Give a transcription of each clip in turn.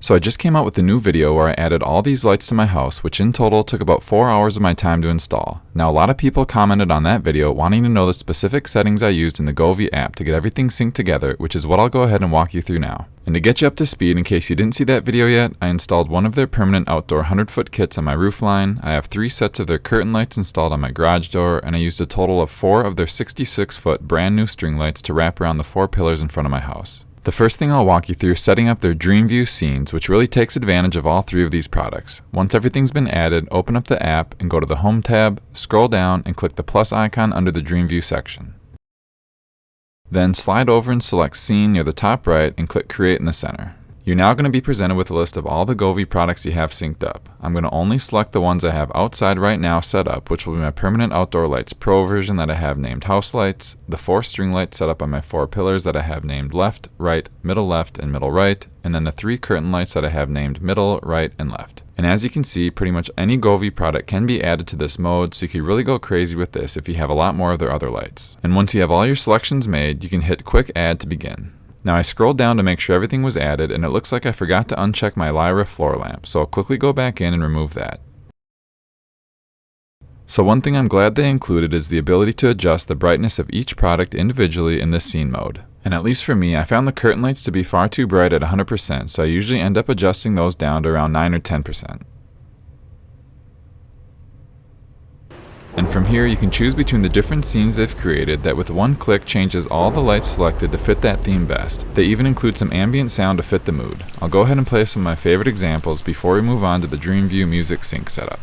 So I just came out with a new video where I added all these lights to my house, which in total took about 4 hours of my time to install. Now a lot of people commented on that video wanting to know the specific settings I used in the GOVEE app to get everything synced together, which is what I'll go ahead and walk you through now. And to get you up to speed, in case you didn't see that video yet, I installed one of their permanent outdoor 100-foot kits on my roof line, I have 3 sets of their curtain lights installed on my garage door, and I used a total of 4 of their 66-foot brand new string lights to wrap around the 4 pillars in front of my house. The first thing I'll walk you through is setting up their Dreamview Scenes, which really takes advantage of all 3 of these products. Once everything's been added, open up the app and go to the Home tab, scroll down and click the plus icon under the Dreamview section. Then slide over and select Scene near the top right and click Create in the center. You're now going to be presented with a list of all the GOVEE products you have synced up. I'm going to only select the ones I have outside right now set up, which will be my permanent outdoor lights pro version that I have named house lights, the 4 string lights set up on my 4 pillars that I have named left, left, and middle right, and then the 3 curtain lights that I have named middle, right, and left. And as you can see, pretty much any GOVEE product can be added to this mode, so you can really go crazy with this if you have a lot more of their other lights. And once you have all your selections made, you can hit Quick Add to begin. Now I scrolled down to make sure everything was added, and it looks like I forgot to uncheck my Lyra floor lamp, so I'll quickly go back in and remove that. So one thing I'm glad they included is the ability to adjust the brightness of each product individually in this scene mode. And at least for me, I found the curtain lights to be far too bright at 100%, so I usually end up adjusting those down to around 9 or 10%. And from here, you can choose between the different scenes they've created that with one click changes all the lights selected to fit that theme best. They even include some ambient sound to fit the mood. I'll go ahead and play some of my favorite examples before we move on to the Dreamview music sync setup.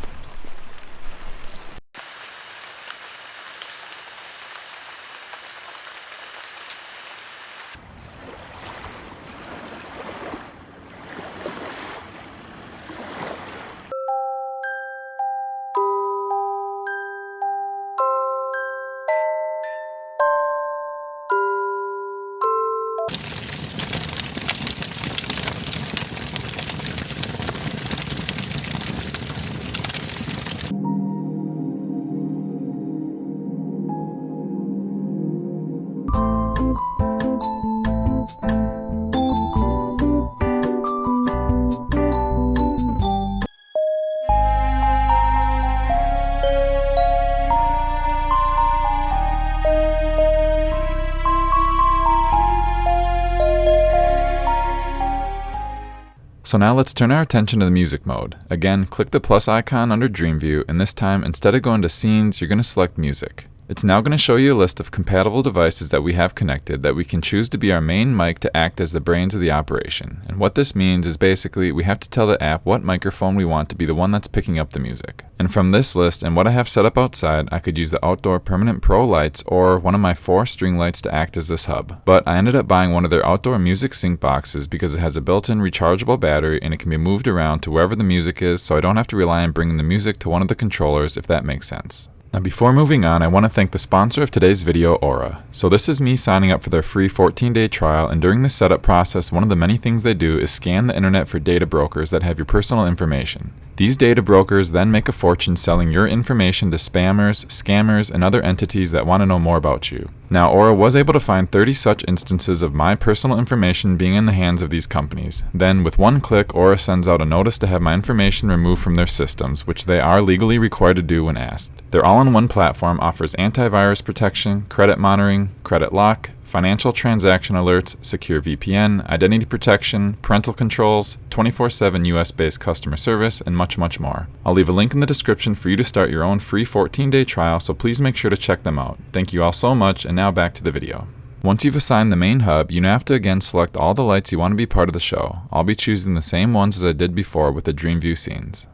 So now let's turn our attention to the music mode. Again, click the plus icon under Dreamview, and this time, instead of going to Scenes, you're going to select Music. It's now going to show you a list of compatible devices that we have connected that we can choose to be our main mic to act as the brains of the operation. And what this means is basically we have to tell the app what microphone we want to be the one that's picking up the music. And from this list and what I have set up outside, I could use the Outdoor Permanent Pro lights or one of my 4 string lights to act as this hub. But I ended up buying one of their outdoor music sync boxes because it has a built-in rechargeable battery and it can be moved around to wherever the music is, so I don't have to rely on bringing the music to one of the controllers, if that makes sense. Now before moving on, I want to thank the sponsor of today's video, Aura. So this is me signing up for their free 14-day trial, and during this setup process, one of the many things they do is scan the internet for data brokers that have your personal information. These data brokers then make a fortune selling your information to spammers, scammers, and other entities that want to know more about you. Now, Aura was able to find 30 such instances of my personal information being in the hands of these companies. Then, with one click, Aura sends out a notice to have my information removed from their systems, which they are legally required to do when asked. Their all-in-one platform offers antivirus protection, credit monitoring, credit lock, financial transaction alerts, secure VPN, identity protection, parental controls, 24/7 US-based customer service, and much, much more. I'll leave a link in the description for you to start your own free 14-day trial, so please make sure to check them out. Thank you all so much, and now back to the video. Once you've assigned the main hub, you now have to again select all the lights you want to be part of the show. I'll be choosing the same ones as I did before with the Dreamview Scenes.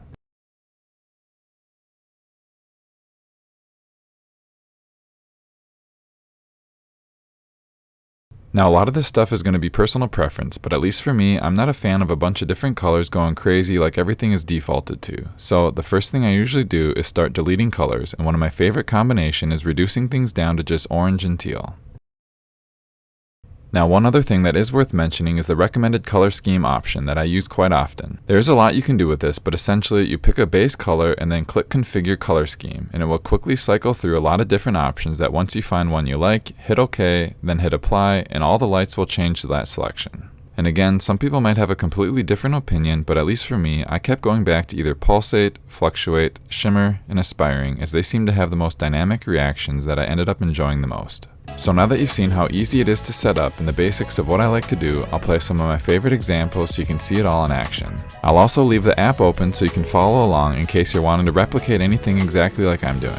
Now a lot of this stuff is going to be personal preference, but at least for me, I'm not a fan of a bunch of different colors going crazy like everything is defaulted to. So the first thing I usually do is start deleting colors, and one of my favorite combinations is reducing things down to just orange and teal. Now one other thing that is worth mentioning is the recommended color scheme option that I use quite often. There is a lot you can do with this, but essentially you pick a base color and then click configure color scheme, and it will quickly cycle through a lot of different options that once you find one you like, hit OK, then hit apply, and all the lights will change to that selection. And again, some people might have a completely different opinion, but at least for me, I kept going back to either pulsate, fluctuate, shimmer, and aspiring, as they seem to have the most dynamic reactions that I ended up enjoying the most. So now that you've seen how easy it is to set up and the basics of what I like to do, I'll play some of my favorite examples so you can see it all in action. I'll also leave the app open so you can follow along in case you're wanting to replicate anything exactly like I'm doing.